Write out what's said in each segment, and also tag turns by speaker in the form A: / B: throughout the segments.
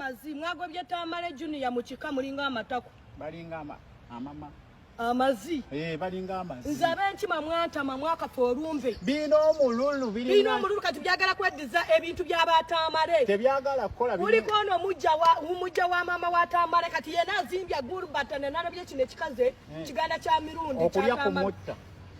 A: amazi mwagobye Tamale Junior Mukiika mulinga amatako
B: balinga amama
A: amazi
B: balinga amazi
A: nzabe nkima mwantama mwaka forumbe
B: bino omululu
A: kati byagala kweddiza ebintu by'abatamale
B: tebyagala kukola
A: kuliko ono mujja wa mama wa Tamale kati yena azimbya gurbatane nalabye kino ekikaze kiganda kya Mirundi
B: okulya kumutta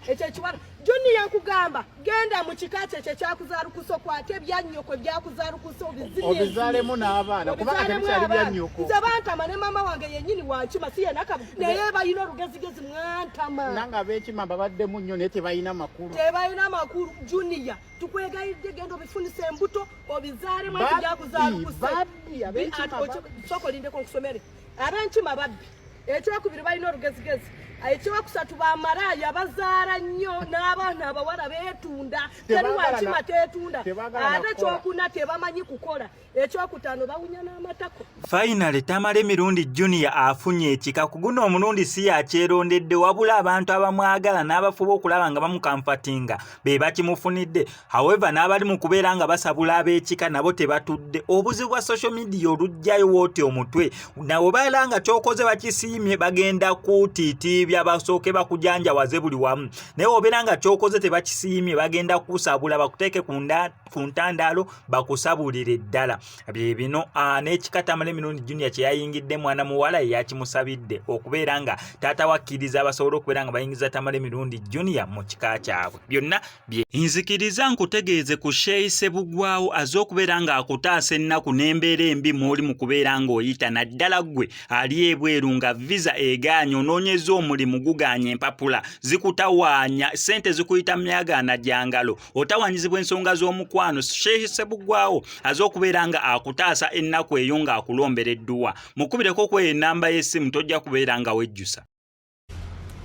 A: ekyo kiwala Junior yakugamba genda mu kikache ekyo kyakuzaalukuso kwate ebyanyoko byakuzaalukuso
B: obizaalemu n'abaana kubanga tebikyali byanyoko
A: nze bantama ne mama wange yennyini wankima si yenakabu naye balina olugezigezi mwantama
B: nanga ab'ekima babaddemu nnyo naye tebalina makulu
A: Junior tukwegayidde genda obifunisa embuto obizaalemu ekyo byakuzaalukuso soko lindeko nkusomere ab'enkima babbi ekyokubiri balina olugezigezi ekyokusatu bamalaaya bazaala nnyo n'abaana abawala beetunda teri wankima teetunda ate kyokuna tebamanyi kukola ekyokutaano bawunya n'amatako.
C: Finally Tamale Mirundi Junior afunye ekika ku guno omulundi si yakyerondedde wabula abantu abamwagala n'abafuba okulaba nga bamukamfatinga be bakimufunidde. However n'abali mu kubeera nga basabula ab'ekika nabo tebatudde. Obuzibu bwa social media olujjayo wooti omutwe nawe baala nga kyokoze bakisiimye bagenda kutiiti byabasooke bakujanjawaze buli wamu naye obeera nga kyokoze tebakisiimye bagenda kusabula bakuteeke ku ntandaalo bakusabulire ddala bye bino n'ekika Tamale Mirundi Junior kye yayingidde mwana muwala yakimusabidde okubeera nga taata wakkiriza abasobola okubeera nga bayingiza Tamale Mirundi Junior mu kika kyabwe byonna bye nzikiriza nkutegeeze ku Sheyi Sebugwawo az'okubeera nga akutaasa ennaku n'embeera embi mw'oli mu kubeera ng'oyita naddala ggwe ali ebweru nga visa egaanye onoonyeza omulimu guganya empapula zikutawaanya sente zikuyita myagaana gyangalo otawanyizibwa ensonga z'omukwano. Sheyi Sebugwawo az'okubeera nga akutaasa ennaku eyo ng'akulomberedduwa mukubireko ku enamba y'essimu tojja kubeera nga wejjusa.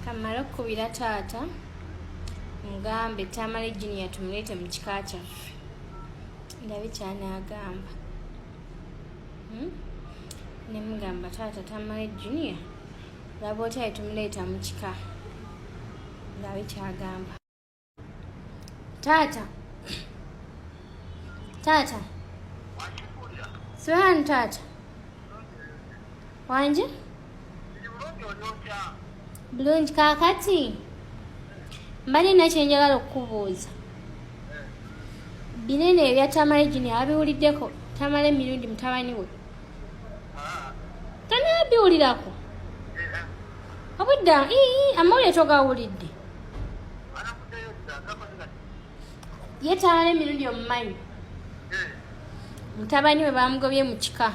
D: Kamala okukubira taata mugambe Tamale Junior tumuleete mu kika kyaffe ndabe kyanaagamba ne mugamba taata Tamale Junior laba otya tumuleeta mu kika ndabe kyagamba. Taata Swahani taata wanje bulungi kaakati mbali nakyenjagala okukubuuza binene ebya Tamale Junior abiwuliddeko Tamale Mirundi mutabani we tanabiwulirako obudda amawulire togawulidde ye Tamale Mirundi omumanyi mutabani we bamugobye mu kika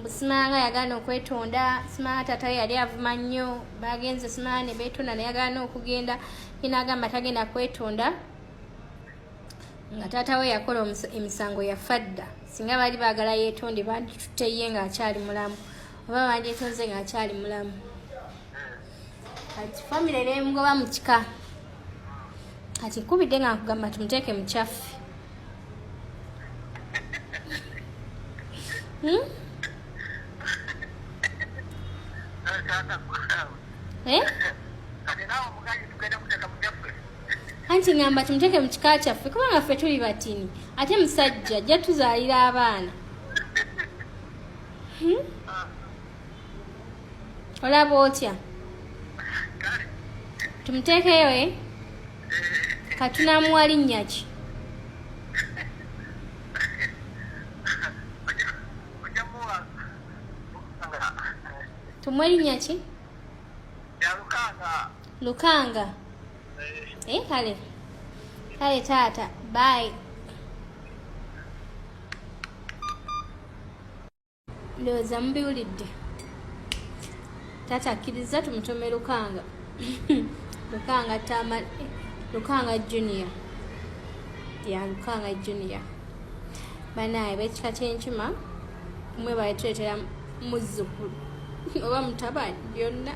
D: Simanga yagaana okwetonda Simanga taata we yali avuma nnyo bagenze Simanga ne beetonda naye yagaana okugenda n'agamba tagenda kwetonda nga taata we yakola emisango yafadda singa baali baagala yeetonde banditutte ye ng'akyali mulamu oba bandyetonze ng'akyali mulamu kati famire n'emugoba mu kika kati nkubidde nga nkugamba tumuteeke mu kyaffe anti ngamba tumuteeke mu kika kyaffe kubanga ffe tuli batini ate musajja ajja tuzaalira abaana olaba otya tumuteekeyo katunamuwa linnya ki tumuwe linnya ki Lukanga kale taata bye ndowooza mubiwulidde taata akkiriza tumutome Lukanga Lukanga Junior Lukanga Junior banaye b'ekika ky'enkima mwe baletuleetera muzzukulu oba mutabani byonna